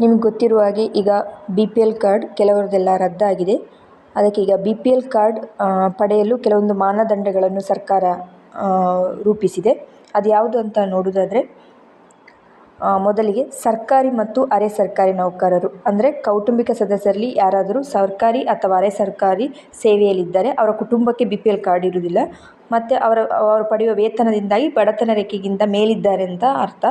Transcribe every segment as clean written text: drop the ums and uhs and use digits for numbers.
ನಿಮ್ಗೆ ಗೊತ್ತಿರುವ ಹಾಗೆ ಈಗ ಬಿ ಪಿ ಎಲ್ ಕಾರ್ಡ್ ಕೆಲವರದೆಲ್ಲ ರದ್ದಾಗಿದೆ. ಅದಕ್ಕೆ ಈಗ ಬಿ ಪಿ ಎಲ್ ಕಾರ್ಡ್ ಪಡೆಯಲು ಕೆಲವೊಂದು ಮಾನದಂಡಗಳನ್ನು ಸರ್ಕಾರ ರೂಪಿಸಿದೆ. ಅದು ಯಾವುದು ಅಂತ ನೋಡೋದಾದರೆ, ಮೊದಲಿಗೆ ಸರ್ಕಾರಿ ಮತ್ತು ಅರೆ ಸರ್ಕಾರಿ ನೌಕರರು ಅಂದರೆ ಕೌಟುಂಬಿಕ ಸದಸ್ಯರಲ್ಲಿ ಯಾರಾದರೂ ಸರ್ಕಾರಿ ಅಥವಾ ಅರೆ ಸರ್ಕಾರಿ ಸೇವೆಯಲ್ಲಿದ್ದರೆ ಅವರ ಕುಟುಂಬಕ್ಕೆ ಬಿ ಪಿ ಎಲ್ ಕಾರ್ಡ್ ಇರುವುದಿಲ್ಲ. ಮತ್ತು ಅವರು ಪಡೆಯುವ ವೇತನದಿಂದಾಗಿ ಬಡತನ ರೇಖೆಗಿಂತ ಮೇಲಿದ್ದಾರೆ ಅಂತ ಅರ್ಥ.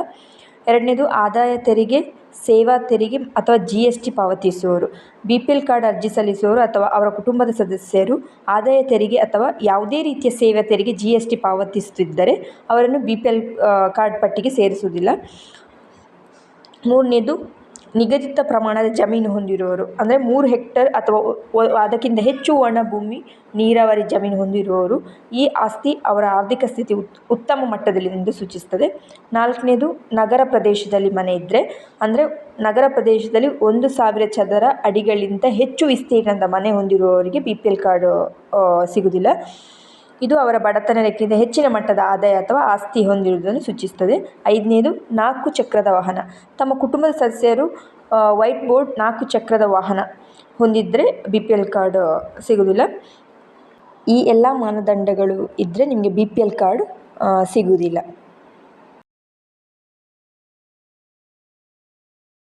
ಎರಡನೇದು ಆದಾಯ ತೆರಿಗೆ, ಸೇವಾ ತೆರಿಗೆ ಅಥವಾ GST ಪಾವತಿಸುವವರು. ಬಿ ಪಿ ಎಲ್ ಕಾರ್ಡ್ ಅರ್ಜಿ ಸಲ್ಲಿಸುವವರು ಅಥವಾ ಅವರ ಕುಟುಂಬದ ಸದಸ್ಯರು ಆದಾಯ ತೆರಿಗೆ ಅಥವಾ ಯಾವುದೇ ರೀತಿಯ ಸೇವಾ ತೆರಿಗೆ GST ಪಾವತಿಸುತ್ತಿದ್ದರೆ ಅವರನ್ನು ಬಿ ಪಿ ಎಲ್ ಕಾರ್ಡ್ ಪಟ್ಟಿಗೆ ಸೇರಿಸುವುದಿಲ್ಲ. ಮೂರನೇದು ನಿಗದಿತ ಪ್ರಮಾಣದ ಜಮೀನು ಹೊಂದಿರುವವರು ಅಂದರೆ 3 ಹೆಕ್ಟೇರ್ ಅಥವಾ ಅದಕ್ಕಿಂತ ಹೆಚ್ಚು ಒಣ ಭೂಮಿ, ನೀರಾವರಿ ಜಮೀನು ಹೊಂದಿರುವವರು. ಈ ಆಸ್ತಿ ಅವರ ಆರ್ಥಿಕ ಸ್ಥಿತಿ ಉತ್ತಮ ಮಟ್ಟದಲ್ಲಿ ಎಂದು ಸೂಚಿಸುತ್ತದೆ. ನಾಲ್ಕನೇದು ನಗರ ಪ್ರದೇಶದಲ್ಲಿ ಮನೆ ಇದ್ದರೆ ಅಂದರೆ ನಗರ ಪ್ರದೇಶದಲ್ಲಿ 1000 ಚದರ ಅಡಿಗಳಿಗಿಂತ ಹೆಚ್ಚು ವಿಸ್ತೀರ್ಣದ ಮನೆ ಹೊಂದಿರುವವರಿಗೆ ಬಿ ಪಿ ಎಲ್ ಕಾರ್ಡ್ ಸಿಗುವುದಿಲ್ಲ. ಇದು ಅವರ ಬಡತನ ರೇಖೆಯಿಂದ ಹೆಚ್ಚಿನ ಮಟ್ಟದ ಆದಾಯ ಅಥವಾ ಆಸ್ತಿ ಹೊಂದಿರುವುದನ್ನು ಸೂಚಿಸುತ್ತದೆ. ಐದನೇದು 4 ಚಕ್ರದ ವಾಹನ. ತಮ್ಮ ಕುಟುಂಬದ ಸದಸ್ಯರು ವೈಟ್ ಬೋರ್ಡ್ 4 ಚಕ್ರದ ವಾಹನ ಹೊಂದಿದ್ದರೆ ಬಿ ಪಿ ಎಲ್ ಕಾರ್ಡ್ ಸಿಗುವುದಿಲ್ಲ. ಈ ಎಲ್ಲ ಮಾನದಂಡಗಳು ಇದ್ದರೆ ನಿಮಗೆ ಬಿ ಪಿ ಎಲ್ ಕಾರ್ಡ್ ಸಿಗುವುದಿಲ್ಲ.